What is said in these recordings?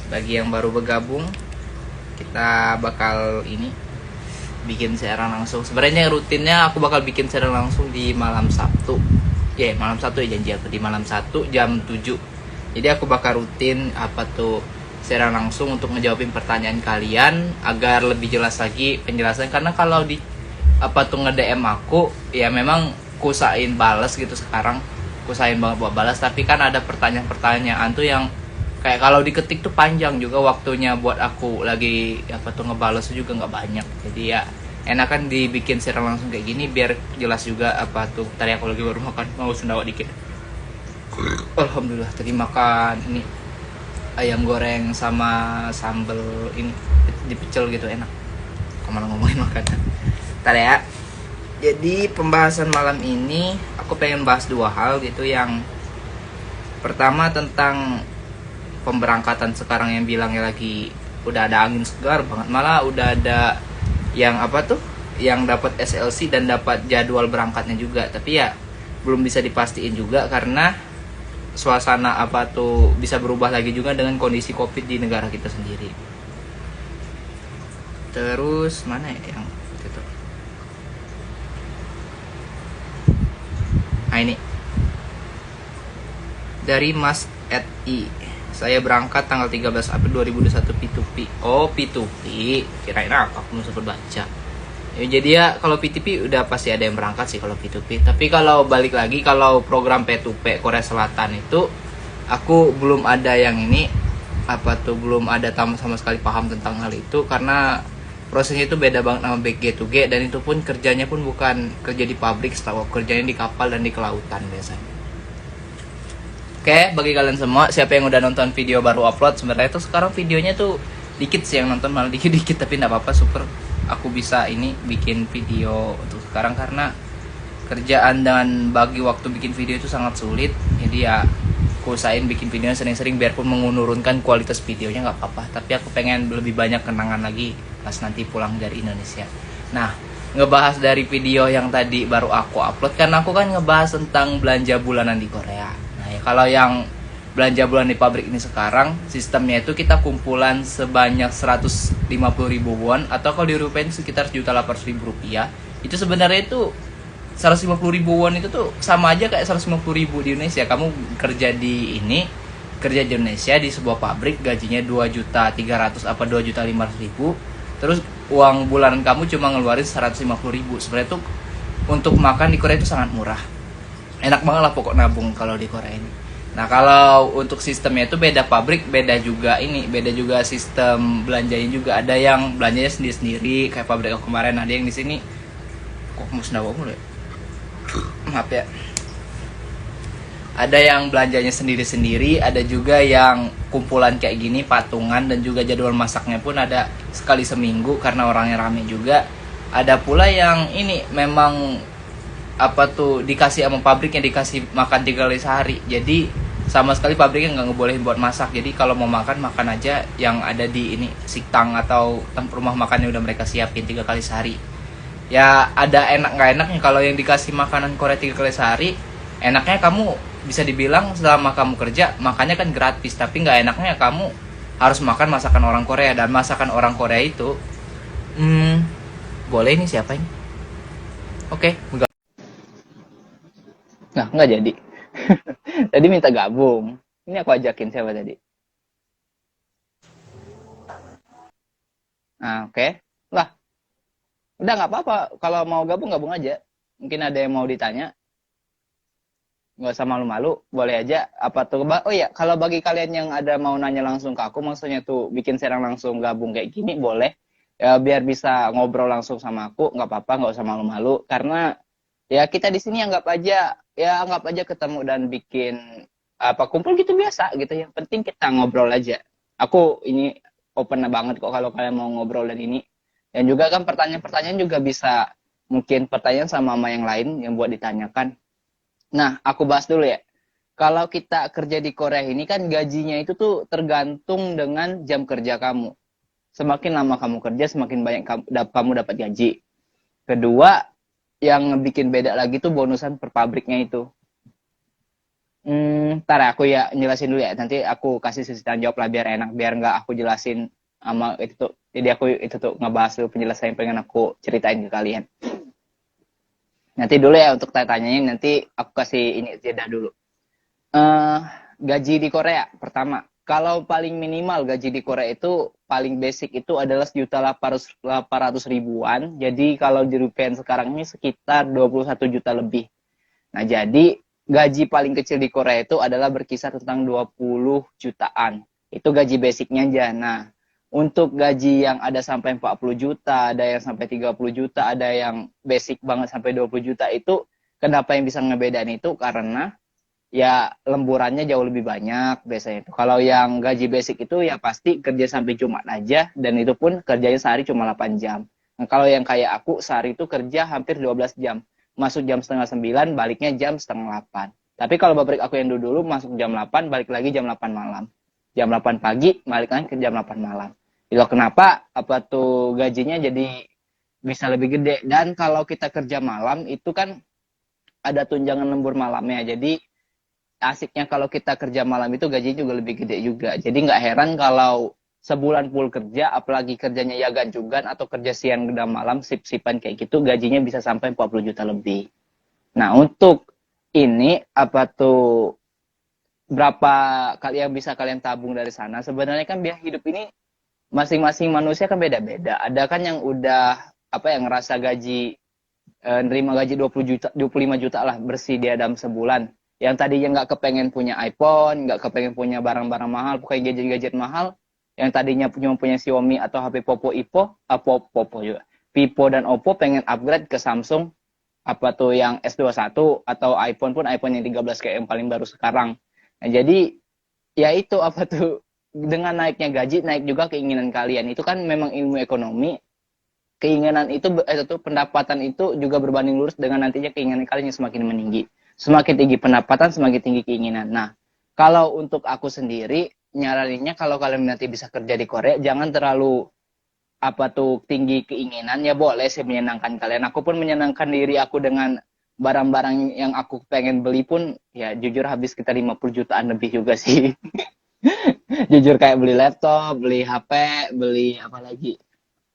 bagi yang baru bergabung, kita bakal ini bikin siaran langsung. Sebenarnya rutinnya aku bakal bikin siaran langsung di malam Sabtu. Malam Sabtu ya, janji aku di malam Sabtu jam 7. Jadi aku bakal rutin apa tuh siaran langsung untuk ngejawabin pertanyaan kalian agar lebih jelas lagi penjelasan, karena kalau di apa tuh nge-DM aku ya memang kusain balas gitu sekarang, kusain banget buat balas, tapi kan ada pertanyaan-pertanyaan tuh yang kayak kalau diketik tuh panjang juga waktunya buat aku lagi apa tuh ngebales juga nggak banyak. Jadi ya enakan dibikin siaran langsung kayak gini biar jelas juga apa tuh. Tadi aku lagi baru makan, mau sendawa dikit. Alhamdulillah tadi makan ini ayam goreng sama sambel ini dipecel gitu, enak. Kemana ngomongin makanan. Ntar ya. Jadi pembahasan malam ini aku pengen bahas dua hal gitu. Yang pertama tentang pemberangkatan sekarang yang bilangnya lagi udah ada angin segar banget, malah udah ada yang apa tuh yang dapat SLC dan dapat jadwal berangkatnya juga, tapi ya belum bisa dipastiin juga karena suasana apa tuh bisa berubah lagi juga dengan kondisi Covid di negara kita sendiri. Terus mana ya yang itu? Nah ini dari Mas I. Saya berangkat tanggal 13 April 2021 P2P. Oh, P2P. Kirain apa? Aku mau sempat baca. Ya, jadi ya kalau P2P udah pasti ada yang berangkat sih kalau P2P. Tapi kalau balik lagi kalau program P2P Korea Selatan itu aku belum ada yang ini apa tuh, belum ada sama sekali paham tentang hal itu karena prosesnya itu beda banget sama G2G, dan itu pun kerjanya pun bukan kerja di pabrik, setahu kerjanya di kapal dan di kelautan biasanya. Oke, bagi kalian semua, siapa yang udah nonton video baru upload, sebenarnya tuh sekarang videonya tuh dikit sih yang nonton, malah dikit-dikit, tapi enggak apa-apa, super. Aku bisa ini bikin video untuk sekarang karena kerjaan dan bagi waktu bikin video itu sangat sulit. Jadi ya aku usahain bikin video sering-sering biarpun menurunkan kualitas videonya nggak apa-apa, tapi aku pengen lebih banyak kenangan lagi pas nanti pulang dari Indonesia. Nah, ngebahas dari video yang tadi baru aku upload, karena aku kan ngebahas tentang belanja bulanan di Korea. Nah ya, kalau yang belanja bulan di pabrik ini sekarang sistemnya itu kita kumpulan sebanyak 150.000 won, atau kalau dirupiahin sekitar 1.800.000 rupiah. Itu sebenarnya itu 150.000 won itu tuh sama aja kayak 150.000 di Indonesia. Kamu kerja di ini, kerja di Indonesia di sebuah pabrik, gajinya 2.300.000 apa 2.500.000, terus uang bulanan kamu cuma ngeluarin 150.000. Sebenarnya tuh untuk makan di Korea itu sangat murah, enak banget lah pokok nabung kalau di Korea ini. Nah kalau untuk sistemnya itu beda pabrik, beda juga ini, beda juga sistem belanjanya juga. Ada yang belanjanya sendiri-sendiri kayak pabrik aku kemarin, ada yang di sini kok mau sendawa mulu ya, maaf ya. Ada yang belanjanya sendiri-sendiri, ada juga yang kumpulan kayak gini patungan, dan juga jadwal masaknya pun ada sekali seminggu karena orangnya rame juga. Ada pula yang ini memang apa tuh dikasih sama pabriknya, dikasih makan 3 kali sehari. Jadi sama sekali pabriknya nggak ngebolehin buat masak. Jadi kalau mau makan, makan aja yang ada di ini siktang atau rumah makannya udah mereka siapin 3 kali sehari. Ya ada enak nggak enaknya. Kalau yang dikasih makanan Korea 3 kali sehari, enaknya kamu bisa dibilang selama kamu kerja makannya kan gratis, tapi nggak enaknya kamu harus makan masakan orang Korea. Dan masakan orang Korea itu boleh ini siapa ini, oke. Nah nggak jadi. Tadi minta gabung, ini aku ajakin siapa tadi. Nah oke lah, udah nggak apa-apa, kalau mau gabung gabung aja. Mungkin ada yang mau ditanya, nggak usah malu-malu, boleh aja. Apa tuh, oh ya, kalau bagi kalian yang ada mau nanya langsung ke aku, maksudnya tuh bikin serang langsung gabung kayak gini, boleh ya, biar bisa ngobrol langsung sama aku, nggak apa-apa, nggak usah malu-malu. Karena ya kita di sini anggap aja, ya anggap aja ketemu dan bikin apa kumpul gitu biasa gitu. Yang penting kita ngobrol aja. Aku ini open banget kok kalau kalian mau ngobrol dan ini. Dan juga kan pertanyaan-pertanyaan juga bisa, mungkin pertanyaan sama yang lain yang buat ditanyakan. Nah, aku bahas dulu ya. Kalau kita kerja di Korea ini kan gajinya itu tuh tergantung dengan jam kerja kamu. Semakin lama kamu kerja, semakin banyak kamu dapat gaji. Kedua, yang bikin beda lagi tuh bonusan per pabriknya itu. Ntar aku ya jelasin dulu ya. Nanti aku kasih sisi tanya jawab lah biar enak, biar nggak aku jelasin sama itu tuh. Jadi aku itu tuh ngebahas dulu penjelasan yang pengen aku ceritain ke kalian. Nanti dulu ya untuk tanya-tanyanya, nanti aku kasih ini jeda dulu. eh Gaji di Korea pertama. Kalau paling minimal gaji di Korea itu paling basic itu adalah 1.800 ribuan. Jadi kalau di rupiah sekarang ini sekitar 21 juta lebih. Nah, jadi gaji paling kecil di Korea itu adalah berkisar tentang 20 jutaan. Itu gaji basicnya aja. Nah, untuk gaji yang ada sampai 40 juta, ada yang sampai 30 juta, ada yang basic banget sampai 20 juta itu kenapa yang bisa ngebedain itu karena ya lemburannya jauh lebih banyak biasanya itu. Kalau yang gaji basic itu ya pasti kerja sampai Jumat aja dan itu pun kerjanya sehari cuma 8 jam. Nah, kalau yang kayak aku sehari itu kerja hampir 12 jam. Masuk jam setengah 9, baliknya jam setengah 8. Tapi kalau pabrik aku yang dulu masuk jam 8, balik lagi jam 8 malam. Jam 8 pagi, balik lagi ke jam 8 malam. Itu kenapa apa tuh gajinya jadi bisa lebih gede. Dan kalau kita kerja malam itu kan ada tunjangan lembur malamnya. Jadi asiknya kalau kita kerja malam itu gajinya juga lebih gede juga. Jadi nggak heran kalau sebulan full kerja, apalagi kerjanya ya ganjugan atau kerja siang dan malam, sip-sipan kayak gitu, gajinya bisa sampai 40 juta lebih. Nah, untuk ini apa tuh berapa kali yang bisa kalian tabung dari sana? Sebenarnya kan biaya hidup ini masing-masing manusia kan beda-beda. Ada kan yang udah apa yang ngerasa gaji nerima gaji 20 juta, 25 juta lah bersih dia dalam sebulan. Yang tadinya nggak kepengen punya iPhone, nggak kepengen punya barang-barang mahal, pokoknya gadget-gadget mahal, yang tadinya punya Xiaomi atau HP Popo Ipo, Popo juga, Vivo dan Oppo pengen upgrade ke Samsung, apa tuh yang S21 atau iPhone pun iPhone yang 13 kayak yang paling baru sekarang. Nah, jadi ya itu apa tuh dengan naiknya gaji naik juga keinginan kalian. Itu kan memang ilmu ekonomi, keinginan itu pendapatan itu juga berbanding lurus dengan nantinya keinginan kalian yang semakin meninggi. Semakin tinggi pendapatan, semakin tinggi keinginan. Nah, kalau untuk aku sendiri, nyaraninnya kalau kalian nanti bisa kerja di Korea, jangan terlalu apa tuh tinggi keinginan, ya boleh sih menyenangkan kalian. Aku pun menyenangkan diri aku dengan barang-barang yang aku pengen beli pun, ya jujur habis sekitar 50 jutaan lebih juga sih. Jujur kayak beli laptop, beli HP, beli apa lagi,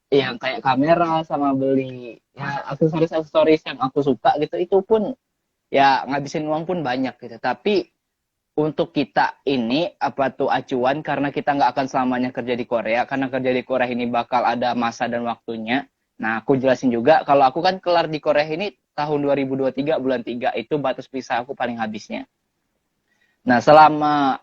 yang kayak kamera sama beli ya aksesoris-aksesoris yang aku suka gitu itu pun ya ngabisin uang pun banyak gitu. Tapi untuk kita ini apa tuh acuan karena kita nggak akan selamanya kerja di Korea karena kerja di Korea ini bakal ada masa dan waktunya. Nah, aku jelasin juga kalau aku kan kelar di Korea ini tahun 2023 bulan 3 itu batas visa aku paling habisnya. Nah, selama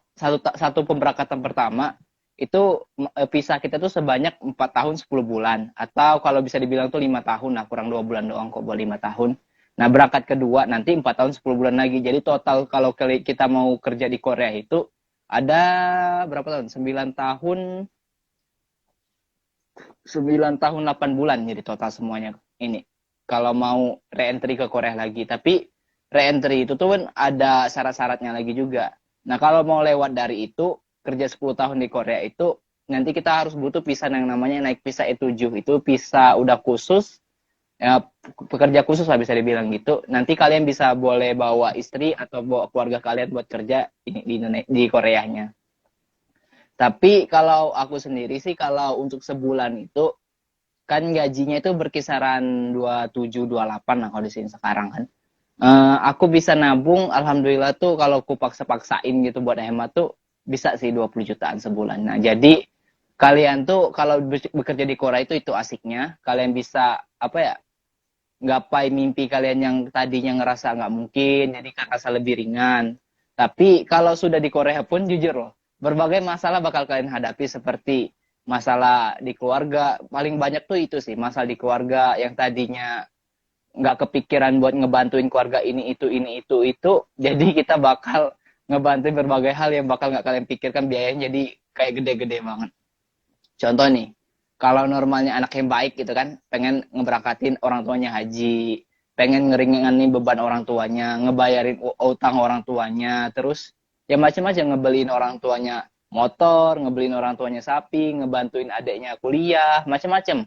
satu pemberangkatan pertama itu visa kita tuh sebanyak 4 tahun 10 bulan atau kalau bisa dibilang tuh 5 tahun lah, kurang 2 bulan doang kok buat 5 tahun. Nah, berangkat kedua nanti 4 tahun 10 bulan lagi. Jadi total kalau kita mau kerja di Korea itu ada berapa tahun? 9 tahun 8 bulan jadi total semuanya ini. Kalau mau re-entry ke Korea lagi, tapi re-entry itu tuh kan ada syarat-syaratnya lagi juga. Nah, kalau mau lewat dari itu, kerja 10 tahun di Korea itu, nanti kita harus butuh visa yang namanya naik visa E7. Itu visa udah khusus, ya, pekerja khusus lah bisa dibilang gitu. Nanti kalian bisa boleh bawa istri atau bawa keluarga kalian buat kerja di Koreanya. Tapi kalau aku sendiri sih, kalau untuk sebulan itu, kan gajinya itu berkisaran 27 28 lah kalau di sini sekarang kan. Aku bisa nabung alhamdulillah tuh kalau aku paksa-paksain gitu buat hemat tuh bisa sih 20 jutaan sebulan. Nah, jadi kalian tuh kalau bekerja di Korea itu asiknya. Kalian bisa apa ya? Gapai mimpi kalian yang tadinya ngerasa nggak mungkin, jadi kan rasa lebih ringan. Tapi kalau sudah di Korea pun jujur loh, berbagai masalah bakal kalian hadapi seperti masalah di keluarga. Paling banyak tuh itu sih, masalah di keluarga yang tadinya nggak kepikiran buat ngebantuin keluarga ini itu. Jadi kita bakal ngebantuin berbagai hal yang bakal nggak kalian pikirkan biayanya jadi kayak gede-gede banget. Contoh nih, kalau normalnya anak yang baik gitu kan, pengen ngeberangkatin orang tuanya haji, pengen ngeringanin beban orang tuanya, ngebayarin utang orang tuanya, terus ya macam-macam ngebeliin orang tuanya motor, ngebeliin orang tuanya sapi, ngebantuin adiknya kuliah, macam-macam.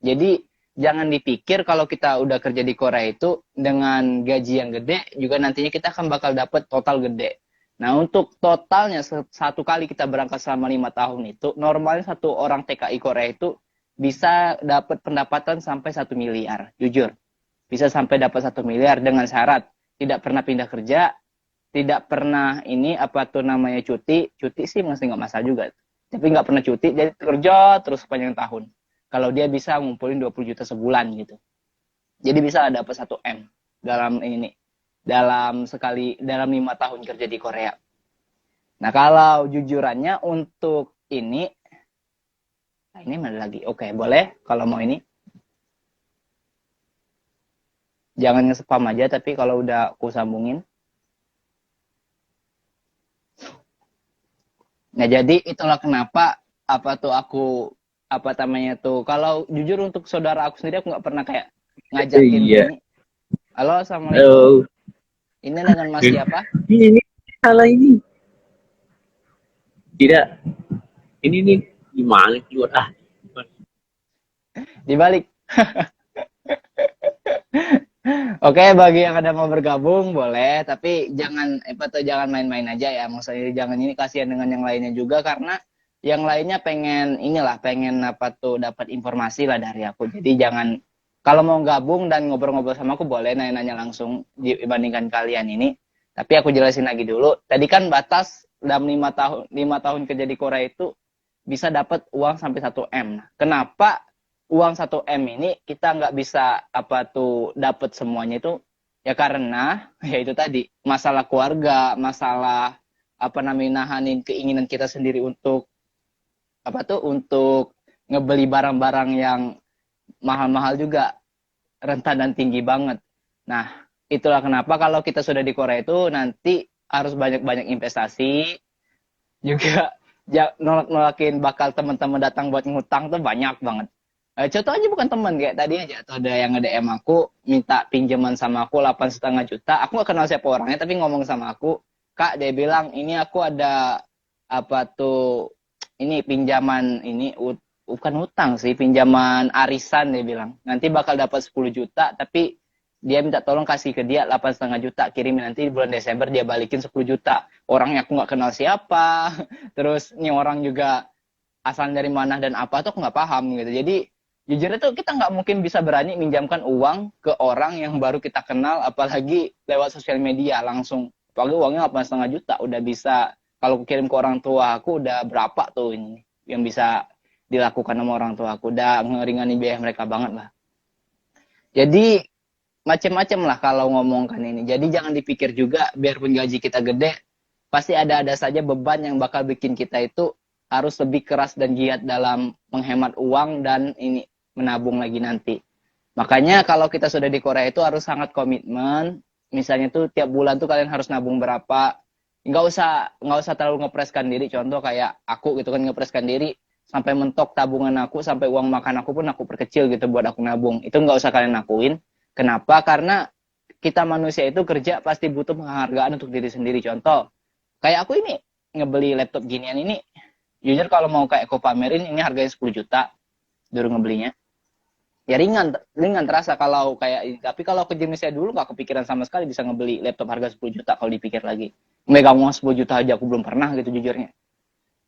Jadi jangan dipikir kalau kita udah kerja di Korea itu dengan gaji yang gede juga nantinya kita akan bakal dapet total gede. Nah, untuk totalnya satu kali kita berangkat selama 5 tahun itu, normalnya satu orang TKI Korea itu bisa dapat pendapatan sampai 1 miliar. Jujur, bisa sampai dapat 1 miliar dengan syarat tidak pernah pindah kerja, tidak pernah ini apa tuh namanya cuti sih masih nggak masalah juga. Tapi nggak pernah cuti, jadi kerja terus sepanjang tahun. Kalau dia bisa ngumpulin 20 juta sebulan gitu. Jadi bisa dapat 1 M dalam ini, dalam 5 tahun kerja di Korea. Nah, kalau jujurannya untuk ini, nah ini mana lagi? Oke, boleh kalau mau ini. Jangan nge-spam aja, tapi kalau udah aku sambungin. Nah, jadi itulah kenapa apa tuh aku apa namanya tuh. Kalau jujur untuk saudara aku sendiri aku nggak pernah kayak ngajakin Iya. ini. Halo, assalamualaikum. Oh, Ini dengan Mas siapa? ini salah ini. Tidak. Ini nih gimana keluar ah. Dibalik. Oke, bagi yang ada mau bergabung boleh, tapi jangan apa tuh jangan main-main aja ya. Maksudnya jangan ini kasihan dengan yang lainnya juga karena yang lainnya pengen inilah pengen apa tuh dapat informasi lah dari aku. Jadi jangan kalau mau gabung dan ngobrol-ngobrol sama aku boleh nanya-nanya langsung dibandingkan kalian ini. Tapi aku jelasin lagi dulu. Tadi kan batas dalam 5 tahun kerja di Korea itu bisa dapat uang sampai 1 M. Kenapa uang 1 M ini kita nggak bisa apa tuh dapat semuanya itu ya karena ya itu tadi masalah keluarga, masalah apa namanya nahanin keinginan kita sendiri untuk apa tuh untuk ngebeli barang-barang yang mahal-mahal juga rentan dan tinggi banget. Nah, itulah kenapa kalau kita sudah di Korea itu nanti harus banyak-banyak investasi juga nolak-nolakin bakal teman-teman datang buat ngutang tuh banyak banget. Contoh aja bukan teman kayak tadi aja atau ada yang nge-DM aku minta pinjaman sama aku 8,5 juta. Aku gak kenal siapa orangnya tapi ngomong sama aku, Kak dia bilang ini aku ada apa tuh ini pinjaman ini bukan hutang sih pinjaman arisan dia bilang. Nanti bakal dapat 10 juta tapi dia minta tolong kasih ke dia 8,5 juta kirimin nanti di bulan Desember dia balikin 10 juta. Orangnya aku nggak kenal siapa. Terus ini orang juga asal dari mana dan apa tuh aku nggak paham gitu. Jadi jujur itu kita nggak mungkin bisa berani minjamkan uang ke orang yang baru kita kenal apalagi lewat sosial media langsung. Apalagi uangnya 8,5 juta udah bisa kalau kirim ke orang tua aku udah berapa tuh ini yang bisa dilakukan sama orang tua aku udah ngeringanin biaya mereka banget lah. Jadi macem-macem lah kalau ngomongkan ini. Jadi jangan dipikir juga biarpun gaji kita gede, pasti ada saja beban yang bakal bikin kita itu harus lebih keras dan giat dalam menghemat uang dan ini menabung lagi nanti. Makanya kalau kita sudah di Korea itu harus sangat komitmen. Misalnya tuh tiap bulan tuh kalian harus nabung berapa. Nggak usah terlalu ngepreskan diri. Contoh kayak aku gitu kan ngepreskan diri sampai mentok tabungan aku sampai uang makan aku pun aku perkecil gitu buat aku nabung. Itu nggak usah kalian lakuin. Kenapa? Karena kita manusia itu kerja pasti butuh penghargaan untuk diri sendiri. Contoh, kayak aku ini ngebeli laptop ginian ini, jujur kalau mau kayak aku pamerin ini harganya 10 juta dulu ngebelinya. Ya ringan terasa kalau kayak ini. Tapi kalau aku jenisnya dulu gak kepikiran sama sekali bisa ngebeli laptop harga 10 juta kalau dipikir lagi. Megang uang 10 juta aja aku belum pernah gitu jujurnya.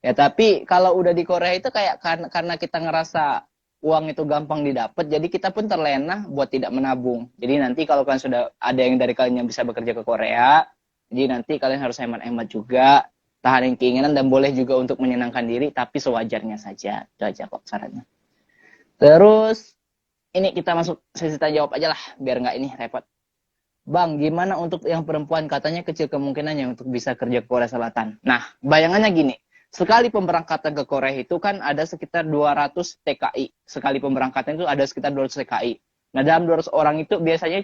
Ya tapi kalau udah di Korea itu kayak karena kita ngerasa uang itu gampang didapat, jadi kita pun terlena buat tidak menabung. Jadi nanti kalau kalian sudah ada yang dari kalian yang bisa bekerja ke Korea, jadi nanti kalian harus hemat-hemat juga, tahan keinginan dan boleh juga untuk menyenangkan diri, tapi sewajarnya saja. Itu aja kok sarannya. Terus ini kita masuk sesi tanya jawab aja lah, biar nggak ini repot. Bang, gimana untuk yang perempuan katanya kecil kemungkinannya untuk bisa kerja ke Korea Selatan? Nah, bayangannya gini. Sekali pemberangkatan ke Korea itu kan ada sekitar 200 TKI. Sekali pemberangkatan itu ada sekitar 200 TKI. Nah, dalam 200 orang itu biasanya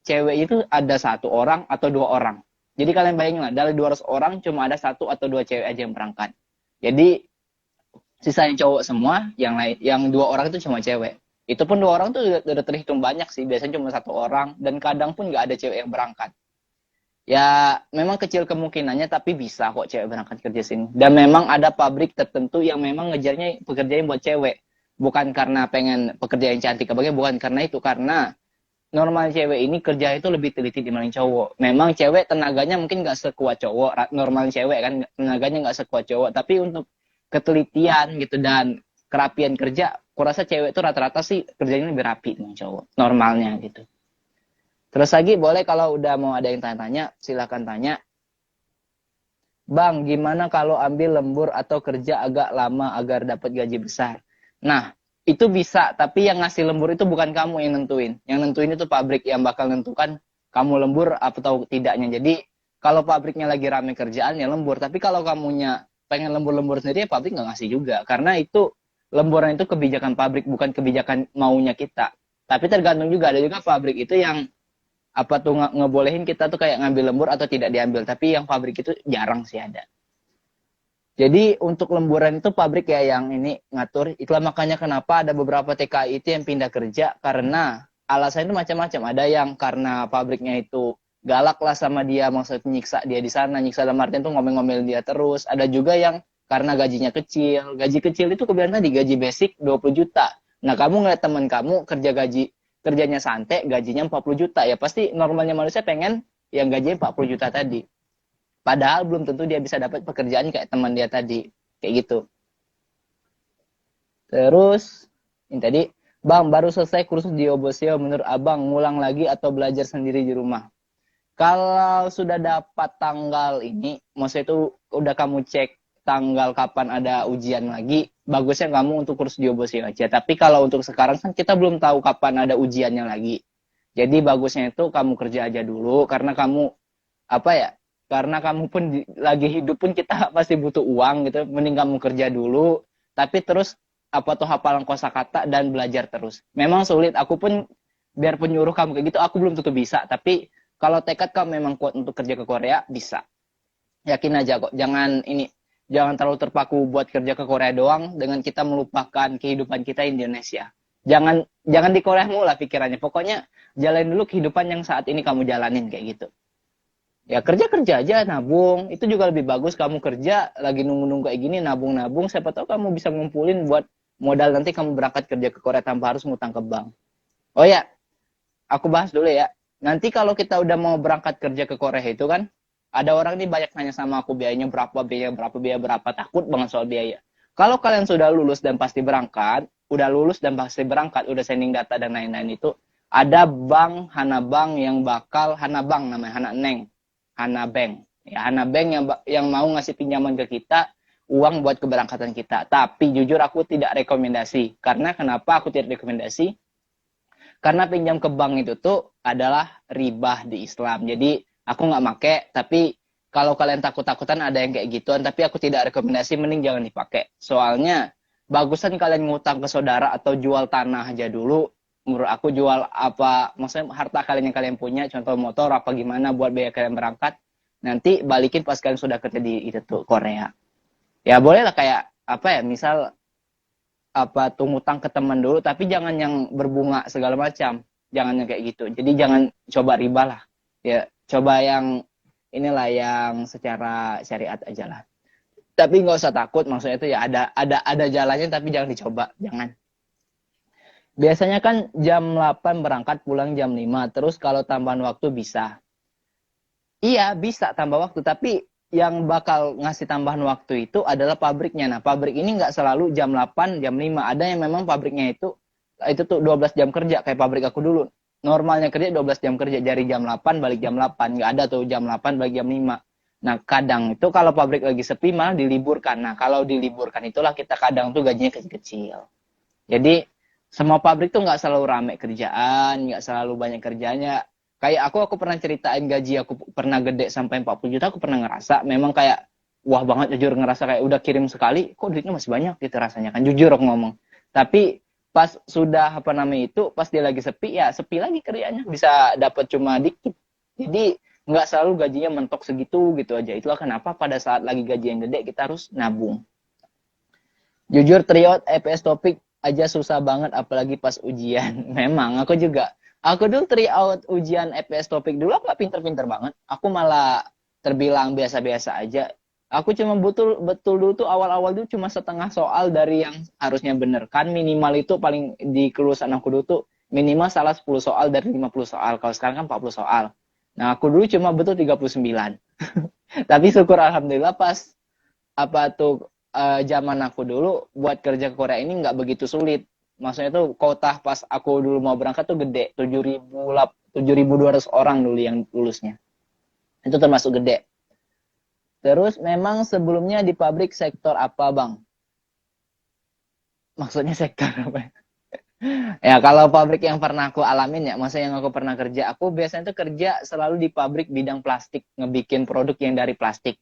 cewek itu ada 1 orang atau 2 orang. Jadi kalian bayangin lah, dari 200 orang cuma ada 1 atau 2 cewek aja yang berangkat. Jadi sisanya cowok semua, yang 2 orang itu cuma cewek. Itu pun 2 orang tuh udah terhitung banyak sih. Biasanya cuma 1 orang dan kadang pun nggak ada cewek yang berangkat. Ya memang kecil kemungkinannya tapi bisa kok cewek berangkat kerja sini. Dan memang ada pabrik tertentu yang memang ngejarnya pekerjaan buat cewek. Bukan karena pengen pekerjaan yang cantik, bukan karena itu, karena normal cewek ini kerja itu lebih teliti dibanding cowok. Memang cewek tenaganya mungkin nggak sekuat cowok, normal cewek kan tenaganya nggak sekuat cowok. Tapi untuk ketelitian gitu dan kerapian kerja, kurasa cewek itu rata-rata sih kerjanya lebih rapi dibanding cowok, normalnya gitu. Terus lagi boleh kalau udah mau ada yang tanya-tanya, silakan tanya. Bang, gimana kalau ambil lembur atau kerja agak lama agar dapat gaji besar? Nah, itu bisa, tapi yang ngasih lembur itu bukan kamu yang nentuin. Yang nentuin itu pabrik yang bakal nentukan kamu lembur atau tidaknya. Jadi, kalau pabriknya lagi rame kerjaan, ya lembur. Tapi kalau kamunya pengen lembur-lembur sendiri, ya pabrik nggak ngasih juga. Karena itu, lemburan itu kebijakan pabrik, bukan kebijakan maunya kita. Tapi tergantung juga, ada juga pabrik itu yang apa tuh ngebolehin kita tuh kayak ngambil lembur atau tidak diambil. Tapi yang pabrik itu jarang sih ada. Jadi untuk lemburan itu pabrik ya yang ini ngatur. Itulah makanya kenapa ada beberapa TKI itu yang pindah kerja karena alasan itu macam-macam. Ada yang karena pabriknya itu galak lah sama dia, maksudnya nyiksa dia di sana, nyiksa dalam artian tuh ngomel-ngomel dia terus. Ada juga yang karena gajinya kecil. Gaji kecil itu kebiasaan tadi gaji basic 20 juta. Nah, kamu ngeliat teman kamu kerjanya santai, gajinya 40 juta. Ya pasti normalnya manusia pengen yang gajinya 40 juta tadi. Padahal belum tentu dia bisa dapat pekerjaan kayak teman dia tadi. Kayak gitu. Terus, ini tadi, Bang, baru selesai kursus di Oboseo. Menurut Abang, ngulang lagi atau belajar sendiri di rumah? Kalau sudah dapat tanggal ini, maksudnya itu udah kamu cek tanggal kapan ada ujian lagi, bagusnya kamu untuk kursus di Oboseo aja. Tapi kalau untuk sekarang kan kita belum tahu kapan ada ujiannya lagi. Jadi bagusnya itu kamu kerja aja dulu, karena kamu, apa ya, karena kamu pun lagi hidup pun kita pasti butuh uang gitu, mending kamu kerja dulu tapi terus apa tuh hafalan kosakata dan belajar terus. Memang sulit, aku pun biarpun nyuruh kamu kayak gitu aku belum tentu bisa, tapi kalau tekad kamu memang kuat untuk kerja ke Korea bisa, yakin aja kok. Jangan terlalu terpaku buat kerja ke Korea doang dengan kita melupakan kehidupan kita di Indonesia. Jangan di Korea mulu lah pikirannya, pokoknya jalanin dulu kehidupan yang saat ini kamu jalanin kayak gitu. Ya kerja aja, nabung. Itu juga lebih bagus kamu kerja lagi nunggu-nunggu kayak gini, nabung-nabung. Siapa tahu kamu bisa ngumpulin buat modal nanti kamu berangkat kerja ke Korea tanpa harus ngutang ke bank. Oh ya, aku bahas dulu ya. Nanti kalau kita udah mau berangkat kerja ke Korea itu kan, ada orang nih banyak nanya sama aku biaya berapa. Takut banget soal biaya. Kalau kalian sudah lulus dan pasti berangkat, udah sending data dan lain-lain itu, ada bank, Hana Bank yang bakal, Hana Bank namanya, Hana Neng. Hana Bank. Ya, Hana Bank yang mau ngasih pinjaman ke kita uang buat keberangkatan kita. Tapi jujur aku tidak rekomendasi. Karena kenapa aku tidak rekomendasi? Karena pinjam ke bank itu tuh adalah ribah di Islam. Jadi aku nggak make, tapi kalau kalian takut-takutan ada yang kayak gituan, tapi aku tidak rekomendasi, mending jangan dipakai. Soalnya bagusan kalian ngutang ke saudara atau jual tanah aja dulu. Menurut aku jual apa, maksudnya harta kalian yang kalian punya, contoh motor apa gimana buat biaya kalian berangkat, nanti balikin pas kalian sudah kerja di itu tuh Korea. Ya boleh lah kayak apa ya, misal apa tuh ngutang ke teman dulu, tapi jangan yang berbunga segala macam, jangan yang kayak gitu. Jadi jangan coba riba lah, ya coba yang inilah yang secara syariat aja lah. Tapi nggak usah takut, maksudnya itu ya ada jalannya, tapi jangan dicoba, jangan. Biasanya kan jam 8 berangkat, pulang jam 5. Terus kalau tambahan waktu bisa. Iya, bisa tambah waktu. Tapi yang bakal ngasih tambahan waktu itu adalah pabriknya. Nah, pabrik ini nggak selalu jam 8, jam 5. Ada yang memang pabriknya itu tuh 12 jam kerja. Kayak pabrik aku dulu. Normalnya kerja 12 jam kerja. Dari jam 8 balik jam 8. Nggak ada tuh jam 8 balik jam 5. Nah, kadang itu kalau pabrik lagi sepi malah diliburkan. Nah, kalau diliburkan itulah kita kadang tuh gajinya kecil-kecil. Jadi semua pabrik tuh nggak selalu rame kerjaan, nggak selalu banyak kerjanya. Kayak aku pernah ceritain gaji aku pernah gede sampai 40 juta, aku pernah ngerasa memang kayak wah banget, jujur ngerasa kayak udah kirim sekali, kok duitnya masih banyak gitu rasanya kan, jujur aku ngomong. Tapi pas sudah apa namanya itu, pas dia lagi sepi, ya sepi lagi kerjanya, bisa dapat cuma dikit. Jadi nggak selalu gajinya mentok segitu gitu aja. Itulah kenapa pada saat lagi gaji yang gede kita harus nabung. Jujur tryout EPS topik aja susah banget, apalagi pas ujian. Memang aku juga. Aku dulu tryout ujian EPS topik dulu aku gak pinter-pinter banget. Aku malah terbilang biasa-biasa aja. Aku cuma betul dulu tuh awal-awal tuh cuma setengah soal dari yang harusnya bener. Kan minimal itu paling di kelulusan aku dulu tuh minimal salah 10 soal dari 50 soal. Kalau sekarang kan 40 soal. Nah, aku dulu cuma betul 39. Tapi syukur alhamdulillah pas zaman aku dulu buat kerja ke Korea ini nggak begitu sulit. Maksudnya tuh kuota pas aku dulu mau berangkat tuh gede, 7.200 orang dulu yang lulusnya. Itu termasuk gede. Terus memang sebelumnya di pabrik sektor apa, Bang? Maksudnya sektor apa? Ya, kalau pabrik yang pernah aku alamin ya, masa yang aku pernah kerja, aku biasanya tuh kerja selalu di pabrik bidang plastik, ngebikin produk yang dari plastik.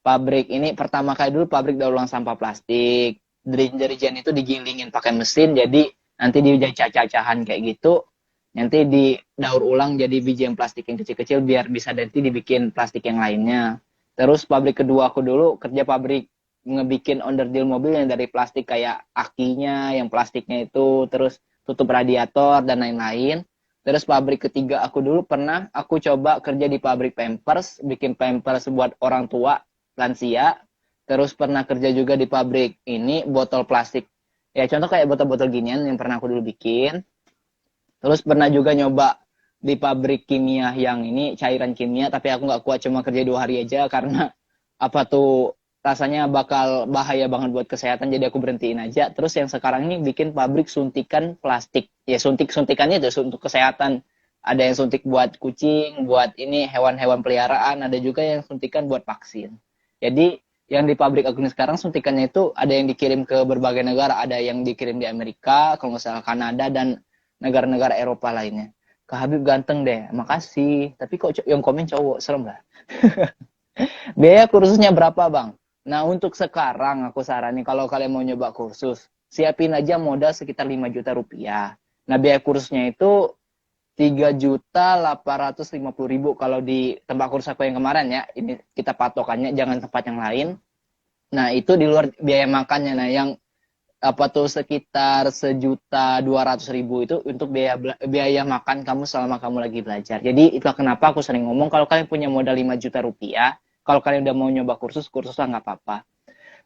Pabrik ini pertama kali dulu pabrik daur ulang sampah plastik. Derijen itu digilingin pakai mesin, jadi nanti dia cacah-cacahan kayak gitu. Nanti di daur ulang jadi biji yang plastik yang kecil-kecil biar bisa nanti dibikin plastik yang lainnya. Terus pabrik kedua aku dulu kerja pabrik ngebikin onderdil mobil yang dari plastik kayak akinya, yang plastiknya itu, terus tutup radiator dan lain-lain. Terus pabrik ketiga aku dulu pernah aku coba kerja di pabrik Pampers, bikin Pampers buat orang tua, lansia. Terus pernah kerja juga di pabrik ini botol plastik. Ya contoh kayak botol-botol ginian yang pernah aku dulu bikin. Terus pernah juga nyoba di pabrik kimia yang ini cairan kimia, tapi aku nggak kuat cuma kerja 2 hari aja karena apa tuh rasanya bakal bahaya banget buat kesehatan, jadi aku berhentiin aja. Terus yang sekarang ini bikin pabrik suntikan plastik. Ya suntikannya itu untuk kesehatan. Ada yang suntik buat kucing, buat ini hewan-hewan peliharaan, ada juga yang suntikan buat vaksin. Jadi yang di pabrik aku ini sekarang suntikannya itu ada yang dikirim ke berbagai negara, ada yang dikirim di Amerika, kalau nggak salah Kanada dan negara-negara Eropa lainnya. Kak Habib ganteng deh, makasih. Tapi kok yang komen cowok, serem lah. Biaya kursusnya berapa, Bang? Nah, untuk sekarang aku saranin kalau kalian mau nyoba kursus, siapin aja modal sekitar 5 juta rupiah. Nah, biaya kursusnya itu 3.850.000 kalau di tempat kursus aku yang kemarin ya. Ini kita patokannya, jangan tempat yang lain. Nah, itu di luar biaya makannya. Nah, yang sekitar 1.200.000 itu untuk biaya makan kamu selama kamu lagi belajar. Jadi itulah kenapa aku sering ngomong kalau kalian punya modal 5 juta rupiah, kalau kalian udah mau nyoba kursus lah nggak apa-apa.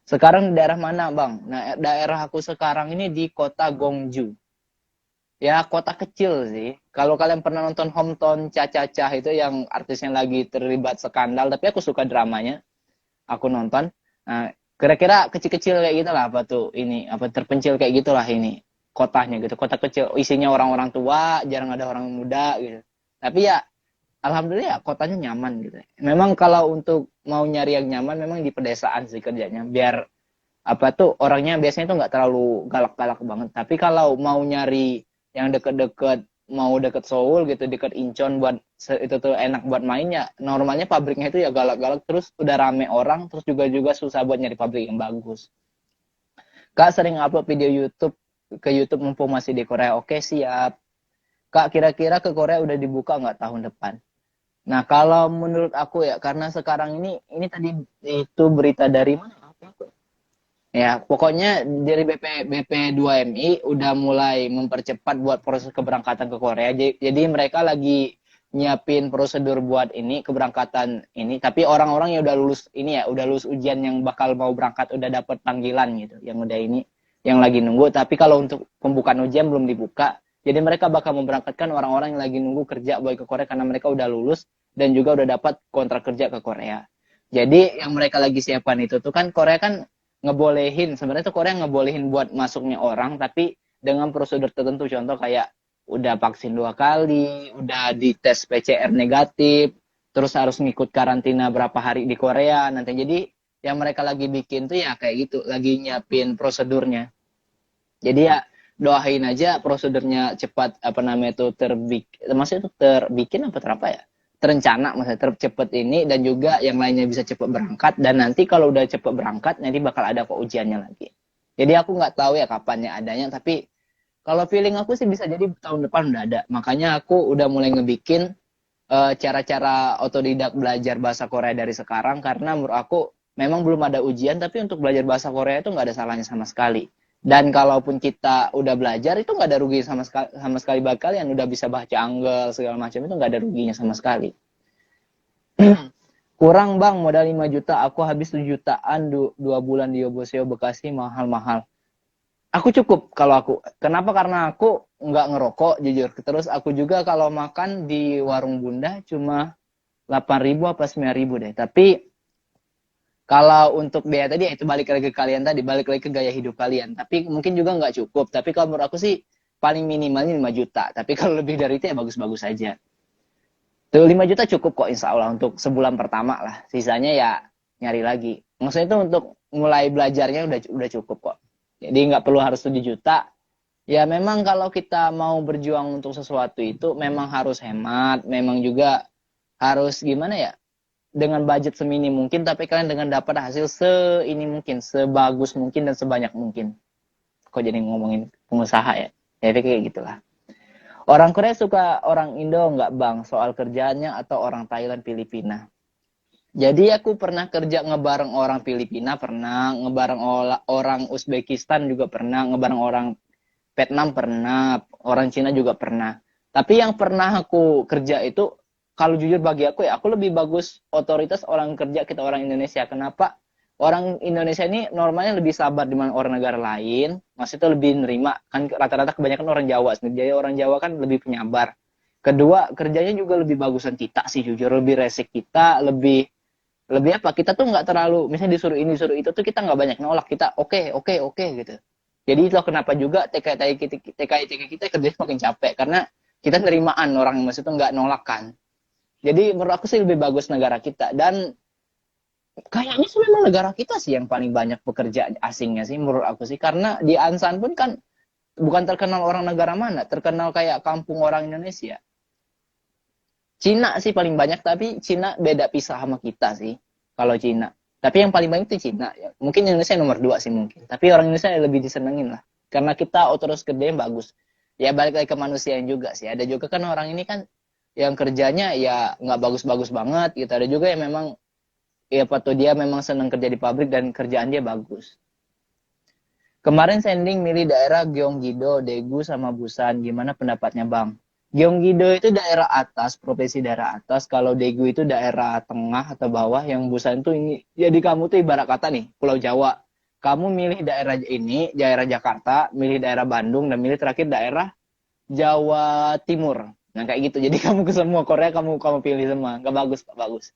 Sekarang di daerah mana, Bang? Nah, daerah aku sekarang ini di kota Gongju. Ya, kota kecil sih. Kalau kalian pernah nonton Hometown Cha-Cha-Cha itu yang artisnya lagi terlibat skandal, tapi aku suka dramanya. Aku nonton. Nah, kira-kira kecil-kecil kayak gitu lah terpencil kayak gitulah ini kotanya gitu, kota kecil isinya orang-orang tua, jarang ada orang muda gitu. Tapi ya alhamdulillah ya, kotanya nyaman gitu. Memang kalau untuk mau nyari yang nyaman memang di pedesaan sih kerjanya, biar orangnya biasanya tuh nggak terlalu galak-galak banget. Tapi kalau mau nyari yang deket-deket, mau deket Seoul gitu, deket Incheon buat itu tuh enak buat mainnya, normalnya pabriknya itu ya galak-galak, terus udah rame orang, terus juga susah buat nyari pabrik yang bagus. Kak sering upload video YouTube ke YouTube mumpung masih di Korea. Oke, siap. Kak, kira-kira ke Korea udah dibuka nggak tahun depan? Nah, kalau menurut aku ya, karena sekarang ini tadi itu berita dari mana? Ya, pokoknya dari BP2MI udah mulai mempercepat buat proses keberangkatan ke Korea. Jadi mereka lagi nyiapin prosedur buat ini keberangkatan ini. Tapi orang-orang yang udah lulus ini ya, udah lulus ujian yang bakal mau berangkat udah dapat panggilan gitu. Yang udah ini, yang lagi nunggu. Tapi kalau untuk pembukaan ujian belum dibuka. Jadi mereka bakal memberangkatkan orang-orang yang lagi nunggu kerja buat ke Korea karena mereka udah lulus dan juga udah dapat kontrak kerja ke Korea. Jadi yang mereka lagi siapkan itu tuh kan Korea kan ngebolehin, sebenarnya tuh Korea ngebolehin buat masuknya orang tapi dengan prosedur tertentu, contoh kayak udah vaksin 2 kali, udah dites PCR negatif, terus harus ngikut karantina berapa hari di Korea nanti. Jadi yang mereka lagi bikin tuh ya kayak gitu, lagi nyiapin prosedurnya. Jadi ya doain aja prosedurnya cepat maksudnya itu terbikin apa ya? Terencana, maksudnya tercepat ini, dan juga yang lainnya bisa cepat berangkat, dan nanti kalau udah cepat berangkat nanti bakal ada kok ujiannya lagi. Jadi aku nggak tahu ya kapannya adanya, tapi kalau feeling aku sih bisa jadi tahun depan udah ada. Makanya aku udah mulai ngebikin cara-cara otodidak belajar bahasa Korea dari sekarang, karena menurut aku memang belum ada ujian, tapi untuk belajar bahasa Korea itu nggak ada salahnya sama sekali. Dan kalaupun kita udah belajar itu nggak ada rugi sama sekali buat kalian, udah bisa baca Hangul segala macam itu nggak ada ruginya sama sekali. Kurang bang, modal 5 juta, aku habis 7 jutaan 2 bulan di Yoboseo Bekasi, mahal-mahal. Aku cukup kalau aku. Kenapa? Karena aku nggak ngerokok jujur. Terus aku juga kalau makan di warung Bunda cuma 8.000 apa 9.000 deh. Tapi kalau untuk biaya tadi itu balik lagi ke kalian tadi, balik lagi ke gaya hidup kalian. Tapi mungkin juga nggak cukup. Tapi kalau menurut aku sih paling minimalnya 5 juta. Tapi kalau lebih dari itu ya bagus-bagus aja. Tuh 5 juta cukup kok insya Allah untuk sebulan pertama lah. Sisanya ya nyari lagi. Maksudnya itu untuk mulai belajarnya udah cukup kok. Jadi nggak perlu harus 7 juta. Ya memang kalau kita mau berjuang untuk sesuatu itu memang harus hemat, memang juga harus gimana ya, dengan budget semini mungkin, tapi kalian dengan dapat hasil seini mungkin, sebagus mungkin dan sebanyak mungkin. Kok jadi ngomongin pengusaha ya? Jadi kayak gitulah. Orang Korea suka orang Indo nggak bang soal kerjaannya atau orang Thailand, Filipina? Jadi aku pernah kerja ngebareng orang Filipina, pernah ngebareng orang Uzbekistan juga pernah, ngebareng orang Vietnam pernah, orang Cina juga pernah. Tapi yang pernah aku kerja itu, kalau jujur bagi aku ya, aku lebih bagus otoritas orang kerja kita orang Indonesia. Kenapa? Orang Indonesia ini normalnya lebih sabar dibanding orang negara lain, maksudnya lebih nerima. Kan rata-rata kebanyakan orang Jawa, jadi orang Jawa kan lebih penyabar. Kedua, kerjanya juga lebih bagusan kita sih jujur, lebih resik kita, lebih apa? Kita tuh nggak terlalu, misalnya disuruh ini, disuruh itu tuh kita nggak banyak nolak. Kita oke gitu. Jadi itu kenapa juga TKI kita kerja makin capek karena kita nerimaan orang maksudnya nggak nolak kan. Jadi menurut aku sih lebih bagus negara kita dan kayaknya sih memang negara kita sih yang paling banyak pekerja asingnya sih menurut aku sih karena di Ansan pun kan bukan terkenal orang negara mana, terkenal kayak kampung orang Indonesia. Cina sih paling banyak tapi Cina beda pisah sama kita sih kalau Cina. Tapi yang paling banyak itu Cina. Ya. Mungkin Indonesia nomor 2 sih mungkin. Tapi orang Indonesia lebih disenengin lah. Karena kita otoritas kerjanya bagus. Ya balik lagi ke manusiaan juga sih. Ada juga kan orang ini kan yang kerjanya ya nggak bagus-bagus banget gitu. Ada juga yang memang ya patut dia memang senang kerja di pabrik dan kerjaan dia bagus. Kemarin sending milih daerah Gyeonggi-do, Daegu sama Busan. Gimana pendapatnya Bang? Gyeonggi-do itu daerah atas, provinsi daerah atas. Kalau Daegu itu daerah tengah atau bawah. Yang Busan itu ini, jadi kamu tuh ibarat kata nih, Pulau Jawa. Kamu milih daerah ini, daerah Jakarta, milih daerah Bandung, dan milih terakhir daerah Jawa Timur. Nah kayak gitu. Jadi kamu ke semua Korea kamu pilih semua. Gak bagus, gak bagus.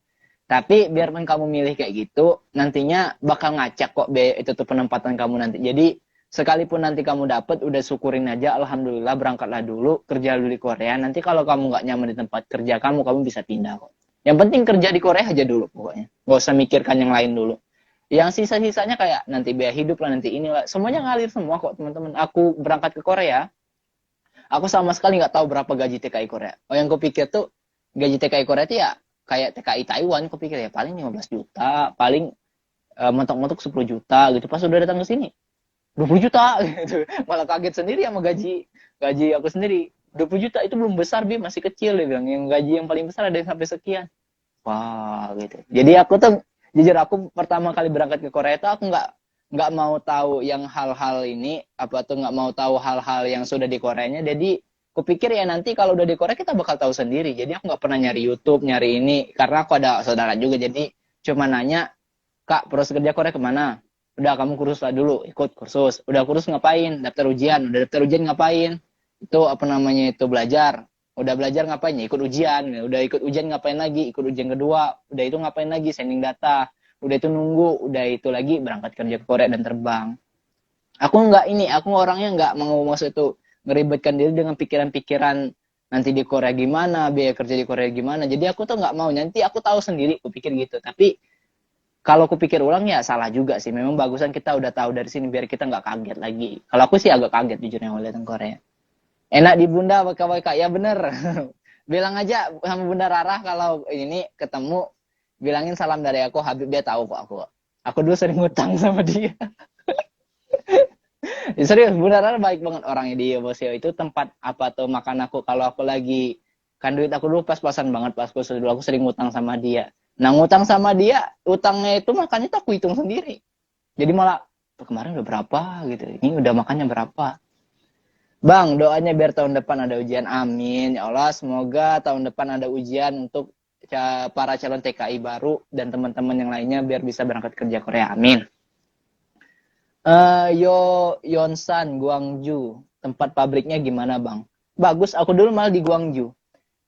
Tapi biarpun kamu milih kayak gitu, nantinya bakal ngacak kok itu tuh penempatan kamu nanti. Jadi sekalipun nanti kamu dapat, udah syukurin aja, alhamdulillah berangkatlah dulu, kerja dulu di Korea. Nanti kalau kamu nggak nyaman di tempat kerja kamu bisa pindah kok. Yang penting kerja di Korea aja dulu pokoknya. Nggak usah mikirkan yang lain dulu. Yang sisa-sisanya kayak nanti biaya hidup lah, nanti inilah. Semuanya ngalir semua kok teman-teman. Aku berangkat ke Korea, aku sama sekali nggak tahu berapa gaji TKI Korea. Oh yang kupikir tuh, gaji TKI Korea itu ya kayak TKI Taiwan, kupikir ya paling 15 juta, paling mentok-mentok 10 juta gitu. Pas udah datang ke sini, 20 juta gitu. Malah kaget sendiri sama gaji aku sendiri. 20 juta itu belum besar, Bi, masih kecil dia bilang. Yang gaji yang paling besar ada yang sampai sekian. Wah, gitu. Jadi aku tuh jujur aku pertama kali berangkat ke Korea itu aku nggak mau tahu yang hal-hal ini apa tuh nggak mau tahu hal-hal yang sudah di Koreanya. Jadi kupikir ya nanti kalau udah di Korea kita bakal tahu sendiri. Jadi aku nggak pernah nyari YouTube, nyari ini karena aku ada saudara juga. Jadi cuma nanya, "Kak, proses kerja Korea kemana?" Udah kamu kursus lah dulu, ikut kursus. Udah kursus ngapain? Daftar ujian. Udah daftar ujian ngapain? Itu apa namanya itu belajar. Udah belajar ngapain? Ya, ikut ujian. Udah ikut ujian ngapain lagi? Ikut ujian kedua. Udah itu ngapain lagi? Sending data. Udah itu nunggu. Udah itu lagi berangkat kerja ke Korea dan terbang. Aku orangnya nggak mau maksud itu ngeribetkan diri dengan pikiran-pikiran nanti di Korea gimana, biaya kerja di Korea gimana. Jadi aku tuh nggak mau. Nanti aku tahu sendiri, aku pikir gitu. Tapi kalau aku pikir ulang ya salah juga sih. Memang bagusan kita udah tahu dari sini biar kita nggak kaget lagi. Kalau aku sih agak kaget jujur yang lihat Korea. Enak di Bunda WKWK. Ya bener. Bilang aja sama Bunda Rara kalau ini ketemu. Bilangin salam dari aku. Habib dia tahu kok aku. Aku dulu sering ngutang sama dia. Ya, serius Bunda Rara baik banget orangnya dia Bosio. Itu tempat apa tuh makan aku. Kalau aku lagi kan duit aku dulu pas-pasan banget. Pas kursus dulu aku sering ngutang sama dia. Nah ngutang sama dia, utangnya itu makannya tuh aku hitung sendiri. Jadi malah kemarin udah berapa gitu, ini udah makannya berapa. Bang, doanya biar tahun depan ada ujian, amin. Ya Allah, semoga tahun depan ada ujian untuk para calon TKI baru dan teman-teman yang lainnya biar bisa berangkat kerja Korea, amin. Yonsan, Guangzhou. Tempat pabriknya gimana, Bang? Bagus, aku dulu malah di Guangzhou.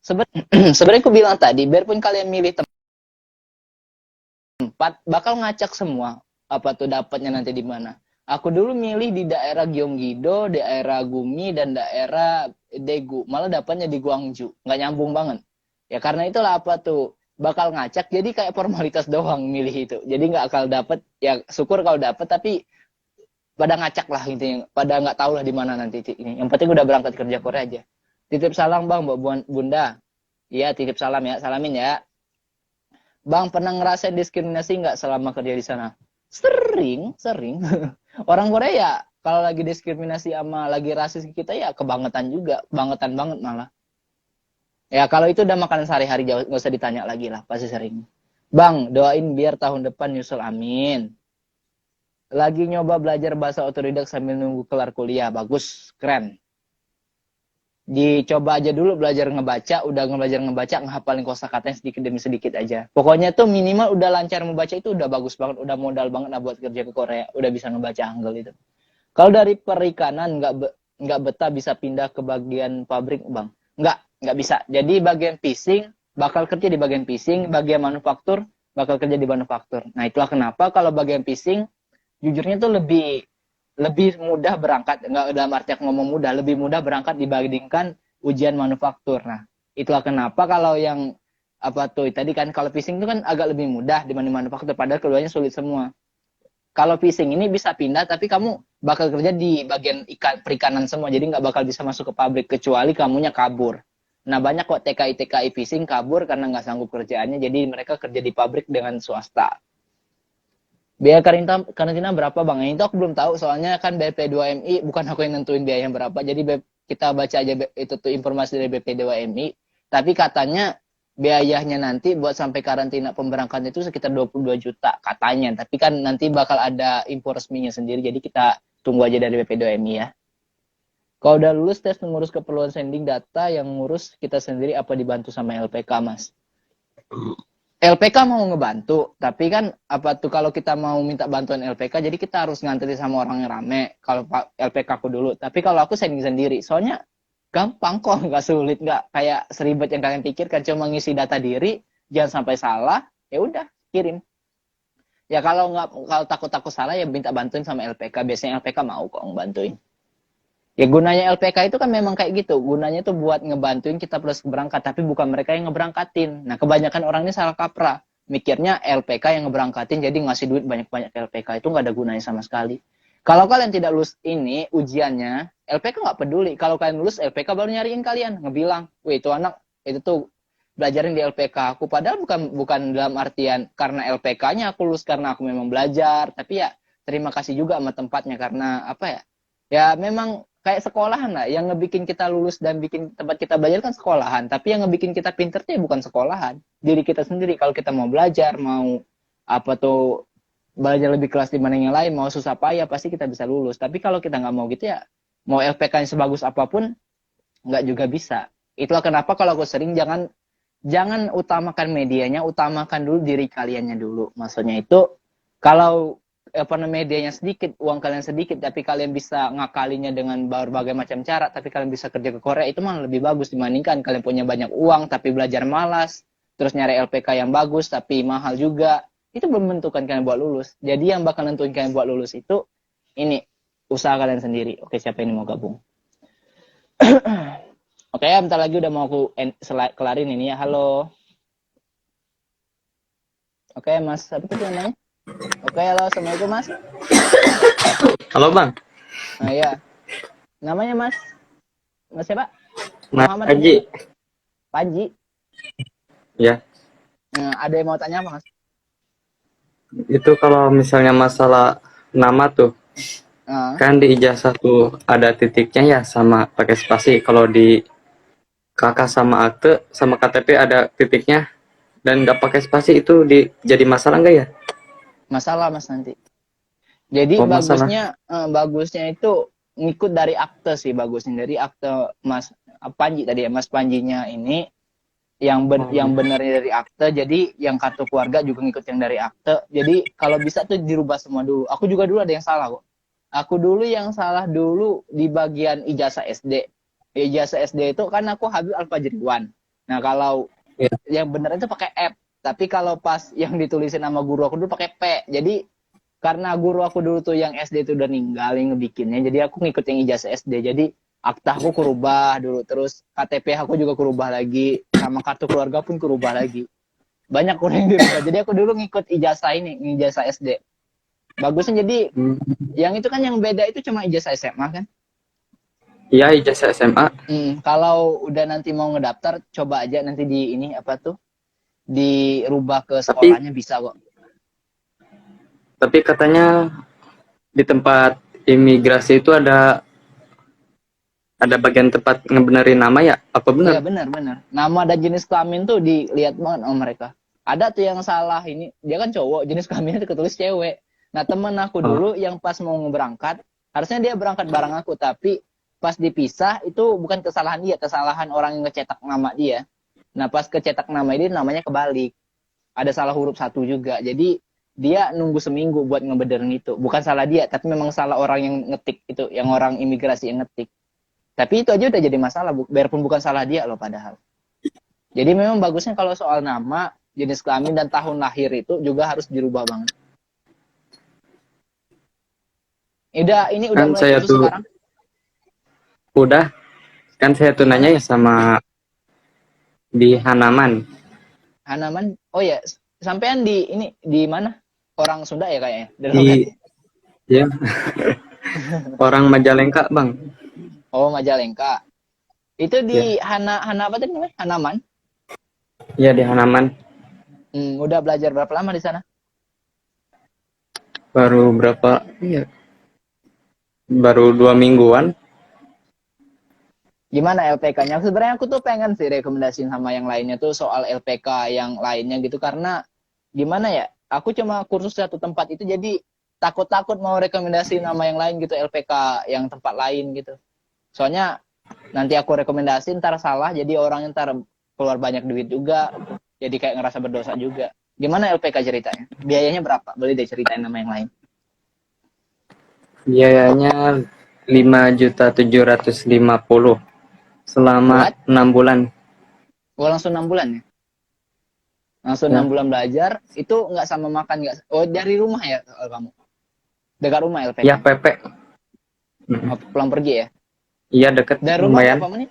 Sebenarnya aku bilang tadi, biarpun kalian milih tempat, bakal ngacak semua. Apa tuh dapatnya nanti di mana. Aku dulu milih di daerah Gyeonggi-do, daerah Gumi, dan daerah Daegu. Malah dapatnya di Guangzhou. Nggak nyambung banget. Ya karena itulah apa tuh, bakal ngacak, jadi kayak formalitas doang milih itu. Jadi nggak akal dapet, ya syukur kalau dapet, tapi pada ngacak lah gitu, pada nggak tahu lah di mana nanti ini. Yang penting udah berangkat kerja Korea aja. Titip salam bang buat Bunda. Iya titip salam ya, salamin ya. Bang pernah ngerasain diskriminasi nggak selama kerja di sana? Sering, sering. Orang Korea ya kalau lagi diskriminasi sama lagi rasis kita ya kebangetan juga, bangetan banget malah. Ya kalau itu udah makanan sehari-hari nggak usah ditanya lagi lah, pasti sering. Bang doain biar tahun depan nyusul, amin. Lagi nyoba belajar bahasa otodidak sambil nunggu kelar kuliah. Bagus, keren. Dicoba aja dulu belajar ngebaca, udah belajar ngebaca, ngehafalin kosakatanya sedikit demi sedikit aja. Pokoknya tuh minimal udah lancar membaca itu udah bagus banget, udah modal banget lah buat kerja ke Korea, udah bisa ngebaca Hangul itu. Kalau dari perikanan nggak betah bisa pindah ke bagian pabrik, Bang? Nggak bisa. Jadi bagian fishing bakal kerja di bagian fishing, bagian manufaktur bakal kerja di manufaktur. Nah, itulah kenapa kalau bagian fishing jujurnya tuh lebih mudah berangkat, nggak dalam arti aku ngomong mudah, lebih mudah berangkat dibandingkan ujian manufaktur. Nah, itulah kenapa kalau yang apa tuh tadi kan kalau fishing itu kan agak lebih mudah dibanding manufaktur, padahal keduanya sulit semua. Kalau fishing ini bisa pindah, tapi kamu bakal kerja di bagian perikanan semua, jadi nggak bakal bisa masuk ke pabrik kecuali kamunya kabur. Nah banyak kok TKI fishing kabur karena nggak sanggup kerjaannya, jadi mereka kerja di pabrik dengan swasta. Biaya karantina berapa bang? Ini tuh aku belum tahu soalnya kan BP2MI bukan aku yang nentuin biaya yang berapa. Jadi kita baca aja itu tuh informasi dari BP2MI. Tapi katanya biayanya nanti buat sampai karantina pemberangkatan itu sekitar 22 juta katanya. Tapi kan nanti bakal ada info resminya sendiri. Jadi kita tunggu aja dari BP2MI ya. Kalau udah lulus tes mengurus keperluan sending data yang ngurus kita sendiri apa dibantu sama LPK mas? LPK mau ngebantu, tapi kan apa tuh kalau kita mau minta bantuan LPK, jadi kita harus ngantri sama orang yang rame. Kalau LPK aku dulu, tapi kalau aku sending sendiri, soalnya gampang kok, nggak sulit, nggak kayak seribet yang kalian pikirkan. Cuma ngisi data diri, jangan sampai salah, ya udah kirim. Ya kalau takut salah ya minta bantuin sama LPK. Biasanya LPK mau kok ngebantuin. Ya gunanya LPK itu kan memang kayak gitu. Gunanya itu buat ngebantuin kita plus berangkat, tapi bukan mereka yang ngeberangkatin. Nah, kebanyakan orang ini salah kaprah. Mikirnya LPK yang ngeberangkatin, jadi ngasih duit banyak-banyak ke LPK. Itu nggak ada gunanya sama sekali. Kalau kalian tidak lulus ini ujiannya, LPK nggak peduli. Kalau kalian lulus, LPK baru nyariin kalian. Ngebilang, wih itu anak, itu tuh belajarin di LPK aku. Padahal bukan dalam artian karena LPK-nya aku lulus karena aku memang belajar. Tapi ya terima kasih juga sama tempatnya karena apa ya. Ya memang kayak sekolahan lah, yang ngebikin kita lulus dan bikin tempat kita belajar kan sekolahan, tapi yang ngebikin kita pinter tuh bukan sekolahan, diri kita sendiri. Kalau kita mau belajar, mau apa tuh belajar lebih kelas dibanding yang lain, mau susah payah pasti kita bisa lulus. Tapi kalau kita nggak mau gitu ya, mau LPK yang sebagus apapun nggak juga bisa. Itulah kenapa kalau aku sering jangan utamakan medianya, utamakan dulu diri kaliannya dulu. Maksudnya itu kalau medianya sedikit, uang kalian sedikit, tapi kalian bisa ngakalinya dengan berbagai macam cara, tapi kalian bisa kerja ke Korea, itu malah lebih bagus dibandingkan kalian punya banyak uang, tapi belajar malas, terus nyari LPK yang bagus, tapi mahal juga. Itu belum menentukan kalian buat lulus. Jadi yang bakal nentuin kalian buat lulus itu, ini, usaha kalian sendiri. Oke, siapa ini mau gabung? Oke, bentar lagi udah mau aku kelarin ini ya. Halo. Oke, Mas, apa tuh namanya? Oke, halo, assalamualaikum mas. Halo bang. Nah ya, namanya mas siapa? Mas Muhammad Haji. Panji. Ya. Nah, ada yang mau tanya apa mas? Itu kalau misalnya masalah nama tuh, kan di ijazah tuh ada titiknya ya sama pakai spasi. Kalau di KK sama akte sama KTP ada titiknya dan nggak pakai spasi itu jadi masalah nggak ya? Masalah mas nanti. Jadi bagusnya itu ngikut dari akte sih, bagusnya dari akte mas Panji tadi ya, mas Panjinya ini yang benarnya dari akte. Jadi yang kartu keluarga juga ngikut yang dari akte. Jadi kalau bisa tuh dirubah semua dulu. Aku juga dulu ada yang salah kok. Aku dulu yang salah dulu di bagian ijazah SD. Ijazah SD itu kan aku Habib Al-Fajriwan. Nah, kalau Iya. yang benar itu pakai F. Tapi kalau pas yang ditulisin nama guru aku dulu pakai P. Jadi karena guru aku dulu tuh yang SD itu udah ninggal yang ngebikinnya, jadi aku ngikut yang ijazah SD. Jadi akta aku kurubah dulu, terus KTP aku juga kurubah lagi, sama kartu keluarga pun kurubah lagi. Banyak kurang yang dirubah. Jadi aku dulu ngikut ijazah ini, ijazah SD. Bagusnya jadi Hmm. yang itu kan yang beda itu cuma ijazah SMA kan. Iya, ijazah SMA. Kalau udah nanti mau ngedaftar, coba aja nanti di ini apa tuh, dirubah ke Tapi sekolahnya bisa kok. tapi katanya di tempat imigrasi itu ada bagian tempat ngebenerin nama ya? Apa Iya benar? benar. Nama dan jenis kelamin tuh dilihat banget sama mereka. Ada tuh yang salah ini, dia kan cowok, jenis kelaminnya ketulis cewek. Nah temen aku dulu yang pas mau berangkat, harusnya dia berangkat bareng aku, tapi pas dipisah itu bukan kesalahan dia, kesalahan orang yang ngecetak nama dia. Nah pas kecetak nama dia namanya kebalik. Ada salah huruf satu juga. Jadi dia nunggu seminggu buat ngebenerin itu. Bukan salah dia, tapi memang salah orang yang ngetik itu, yang orang imigrasi yang ngetik. Tapi itu aja udah jadi masalah, biarpun bukan salah dia loh padahal. Jadi memang bagusnya kalau soal nama, jenis kelamin dan tahun lahir itu juga harus dirubah banget. Ini udah Kan mulai saya kursus tuh sekarang. udah, kan saya tuh nanya ya sama di Hanaman. Hanaman, oh ya, sampean di mana? Orang Sunda ya kayaknya. Di ya orang Majalengka, Bang. Oh, Majalengka. Itu di Hana apa tadi namanya? Hanaman. Iya, di Hanaman. Udah belajar berapa lama di sana? Baru berapa? Iya. Baru 2 mingguan. Gimana LPK-nya? Sebenarnya aku tuh pengen sih rekomendasiin sama yang lainnya tuh soal LPK yang lainnya gitu, karena gimana ya? Aku cuma kursus satu tempat itu, jadi takut-takut mau rekomendasiin sama yang lain gitu, LPK yang tempat lain gitu. Soalnya nanti aku rekomendasiin ntar salah, jadi orang ntar keluar banyak duit juga, jadi kayak ngerasa berdosa juga. Gimana LPK ceritanya? Biayanya berapa? Boleh deh ceritain sama yang lain. Biayanya 5.750.000 selama Buat? 6 bulan. Oh, langsung 6 bulan ya? Langsung Ya. 6 bulan belajar, itu nggak sama makan nggak? Oh, dari rumah ya kamu? Dekat rumah LPK? Ya, PP. Oh, pulang pergi ya? Iya, deket Dari rumah lumayan. berapa menit?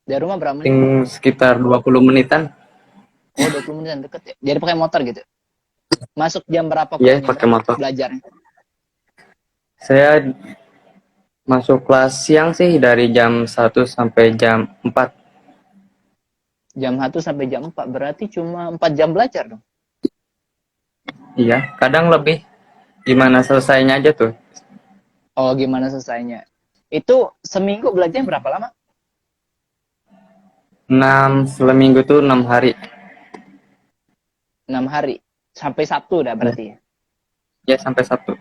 Dari rumah berapa menit? Sekitar 20 menitan. Oh, 20 menitan, deket ya? Jadi pakai motor gitu? Masuk jam berapa Iya, pulangnya pakai motor. belajarnya? Saya masuk kelas siang sih dari jam 1 sampai jam 4. Jam 1 sampai jam 4, berarti cuma 4 jam belajar dong? Iya, kadang lebih. Gimana selesainya aja tuh. Oh, gimana selesainya? Itu seminggu belajar berapa lama? 6 tuh 6 hari. 6 hari. Sampai Sabtu dah berarti ya? Ya, sampai Sabtu.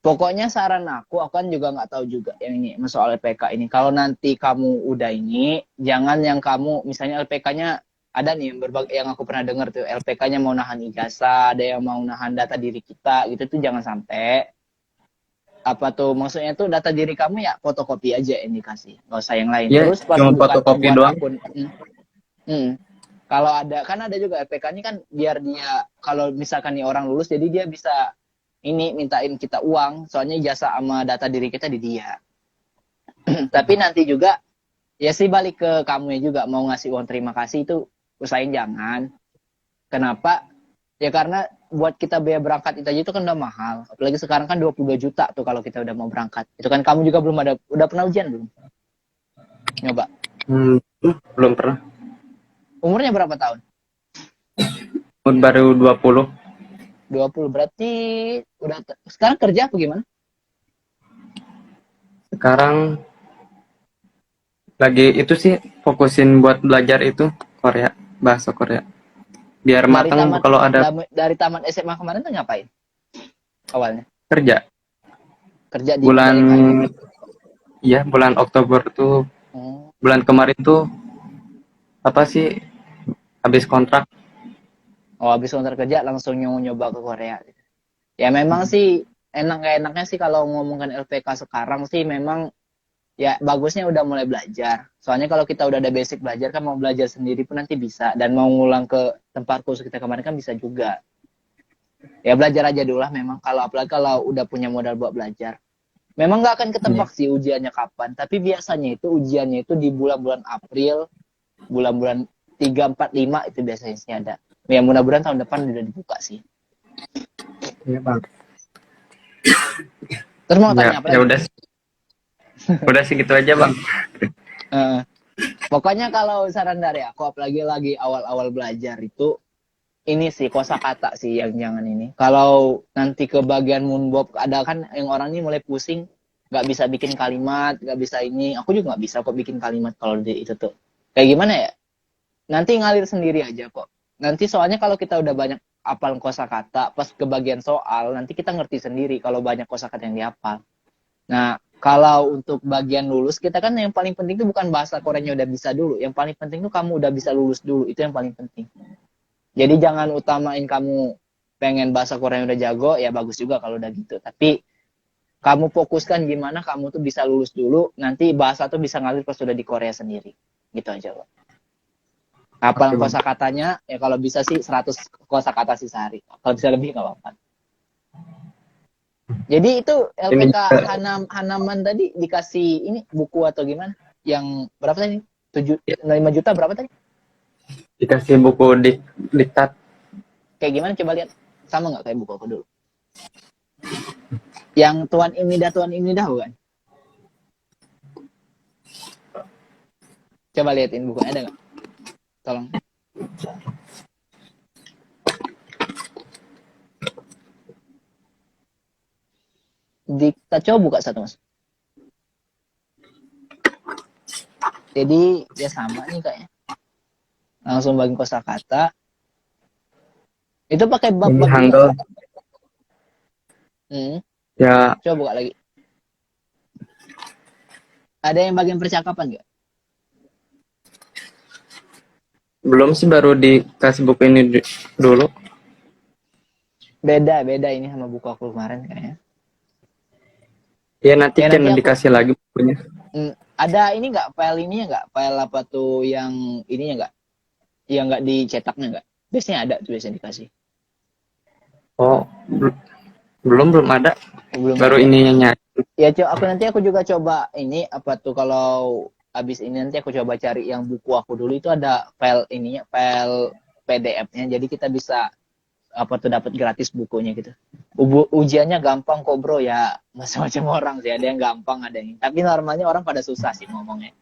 Pokoknya saran aku kan juga nggak tahu juga yang ini soal LPK ini. Kalau nanti kamu udah ini, jangan yang kamu misalnya LPK-nya ada nih yang aku pernah dengar tuh, LPK-nya mau nahan ijazah, ada yang mau nahan data diri kita gitu tuh, jangan sampai. Apa tuh maksudnya tuh data diri kamu ya fotokopi aja yang dikasih, nggak usah yang lain. Ya, Terus pas cuma buat fotokopi doang. akun, kalau ada juga LPK-nya kan biar dia kalau misalkan nih orang lulus, jadi dia bisa ini mintain kita uang, soalnya ijazah sama data diri kita di dia. Tapi nanti juga ya sih balik ke kamu juga, mau ngasih uang terima kasih itu usahain jangan. Kenapa? Ya karena buat kita biaya berangkat itu aja itu kan udah mahal. Apalagi sekarang kan 22 juta tuh kalau kita udah mau berangkat. Itu kan kamu juga belum ada, udah pernah ujian belum? Nyoba? Belum pernah. Umurnya berapa tahun? Baru 20. 20, berarti udah sekarang kerja apa gimana? Sekarang lagi itu sih fokusin buat belajar itu Korea, bahasa Korea. Biar matang kalau ada dari taman SMA kemarin tuh ngapain? Awalnya kerja. Kerja di Bulan Majalengka. Iya, bulan Oktober tuh. Bulan kemarin tuh apa sih? Habis kontrak. Oh, habis kontrak kerja langsung nyoba ke Korea. Ya memang sih enaknya sih kalau ngomongkan LPK sekarang sih memang ya bagusnya udah mulai belajar. Soalnya kalau kita udah ada basic belajar kan mau belajar sendiri pun nanti bisa. Dan mau ngulang ke tempat kursus kita kemarin kan bisa juga. Ya belajar aja dulu lah memang. Apalagi kalau udah punya modal buat belajar. Memang nggak akan ketebak sih ujiannya kapan. Tapi biasanya itu ujiannya itu di bulan-bulan April, bulan-bulan 3, 4, 5 itu biasanya sih ada. Ya mudah-mudahan tahun depan udah dibuka sih. Iya bang. Terus mau tanya apa Ya lagi? udah, udah segitu aja bang. Pokoknya kalau saran dari aku, apalagi lagi awal-awal belajar itu, ini sih kosakata sih yang jangan ini. Kalau nanti ke bagian moonbob, ada kan yang orang ini mulai pusing, nggak bisa bikin kalimat, nggak bisa ini. Aku juga nggak bisa kok bikin kalimat kalau di itu tuh. Kayak gimana ya? Nanti ngalir sendiri aja kok. Nanti soalnya kalau kita udah banyak hafal kosakata, pas ke bagian soal, nanti kita ngerti sendiri kalau banyak kosakata yang dihafal. Nah, kalau untuk bagian lulus, kita kan yang paling penting itu bukan bahasa Koreanya udah bisa dulu. Yang paling penting itu kamu udah bisa lulus dulu. Itu yang paling penting. Jadi jangan utamain kamu pengen bahasa Korea udah jago, ya bagus juga kalau udah gitu. Tapi kamu fokuskan gimana kamu tuh bisa lulus dulu, nanti bahasa tuh bisa ngalir pas sudah di Korea sendiri. Gitu aja loh. Hafal kosakatanya, ya kalau bisa sih 100 kosakata sih sehari. Kalau bisa lebih nggak apa-apa. Jadi itu LPK Hanaman tadi dikasih ini buku atau gimana? Yang berapa tadi? 5 juta berapa tadi? Dikasih buku diktat. Kayak gimana coba lihat. Sama nggak kayak buku aku dulu? Yang Tuan Imnidah bukan? Coba liatin bukunya ada nggak? Tolong. Kita coba buka satu mas. Jadi ya sama nih kayaknya. Langsung bagi kosakata. Itu pakai bab-bab Hangul. Ya. Coba buka lagi. Ada yang bagian percakapan nggak? Belum sih, baru dikasih buku ini dulu. Beda ini sama buku aku kemarin kayaknya. Ya nanti kan dikasih lagi bukunya. Ada ini nggak file ininya nggak? File apa tuh yang ininya nggak? Yang nggak dicetaknya nggak? Biasanya ada tuh biasanya dikasih. Oh, belum ada. Belum baru ada. Ininya nyari. Ya aku juga coba ini apa tuh kalau habis ini nanti aku coba cari yang buku aku dulu itu ada file ininya, file PDF-nya. Jadi kita bisa apa tuh dapat gratis bukunya gitu. Ujiannya gampang kok bro ya, macam-macam orang sih, ada yang gampang ada yang. Tapi normalnya orang pada susah sih ngomongnya.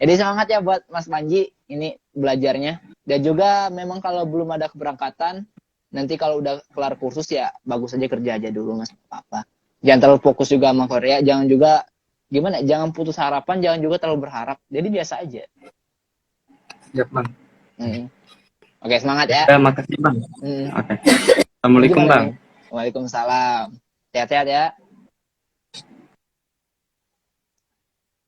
Jadi semangat ya buat Mas Panji ini belajarnya. Dan juga memang kalau belum ada keberangkatan, nanti kalau udah kelar kursus ya bagus aja kerja aja dulu Mas, apa-apa. Jangan terlalu fokus juga sama Korea, jangan juga gimana, jangan putus harapan, jangan juga terlalu berharap. Jadi biasa aja. Ya, Bang. Oke, semangat ya. Makasih, Bang. Oke. Assalamualaikum, Bang. Waalaikumsalam. Sehat-sehat ya.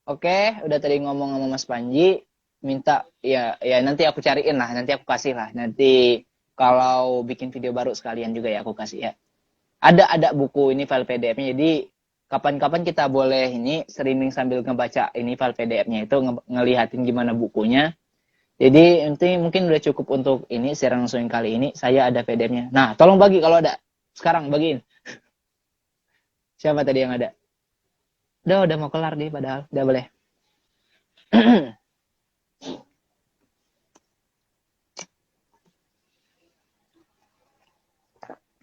Oke, udah tadi ngomong sama Mas Panji, minta ya nanti aku cariin lah, nanti aku kasih lah. Nanti kalau bikin video baru sekalian juga ya aku kasih ya. Ada buku ini file PDF-nya. Jadi kapan-kapan kita boleh ini streaming sambil ngebaca ini file PDF-nya itu ngelihatin gimana bukunya. Jadi nanti mungkin udah cukup untuk ini siaran langsung kali ini. Saya ada PDF-nya. Nah, tolong bagi kalau ada. Sekarang bagiin. Siapa tadi yang ada? Udah mau kelar deh padahal. Udah boleh.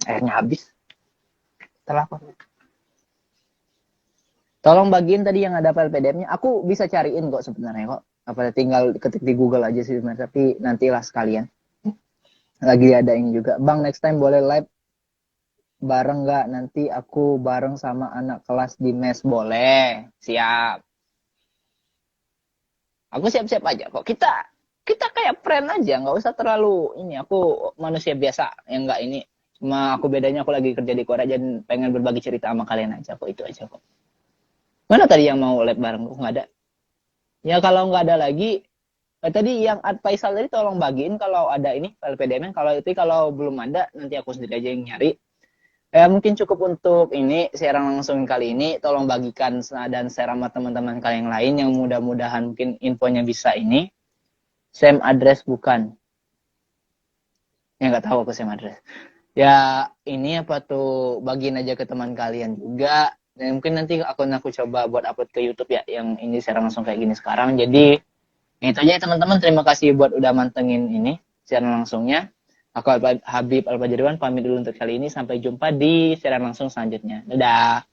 Airnya habis. Tolong bagiin tadi yang ada file PDF-nya. Aku bisa cariin kok sebenarnya kok. Apa tinggal ketik di Google aja sih sebenarnya, tapi nantilah sekalian. Lagi ada ini juga. Bang, next time boleh live bareng nggak? Nanti aku bareng sama anak kelas di mes. Boleh. Siap. Aku siap-siap aja kok. Kita kayak friend aja, nggak usah terlalu ini. Aku manusia biasa yang nggak ini. Cuma aku bedanya aku lagi kerja di Korea dan pengen berbagi cerita sama kalian aja kok. Itu aja kok. Mana tadi yang mau live bareng? Kok nggak ada? Ya kalau nggak ada lagi, tadi yang Ad Faisal tadi tolong bagiin kalau ada ini file PDF-nya. Kalau belum ada nanti aku sendiri aja yang nyari. Mungkin cukup untuk ini siaran langsung kali ini. Tolong bagikan dan share sama teman-teman kalian yang lain yang mudah-mudahan mungkin infonya bisa ini. Same address bukan? Ya nggak tahu aku same address. Ya ini apa tuh bagiin aja ke teman kalian juga. Dan mungkin nanti aku coba buat upload ke YouTube ya yang ini siaran langsung kayak gini sekarang. Jadi itu aja teman-teman. Terima kasih buat udah mantengin ini siaran langsungnya. Aku Habib Alfajriwan pamit dulu untuk kali ini. Sampai jumpa di siaran langsung selanjutnya. Dadah.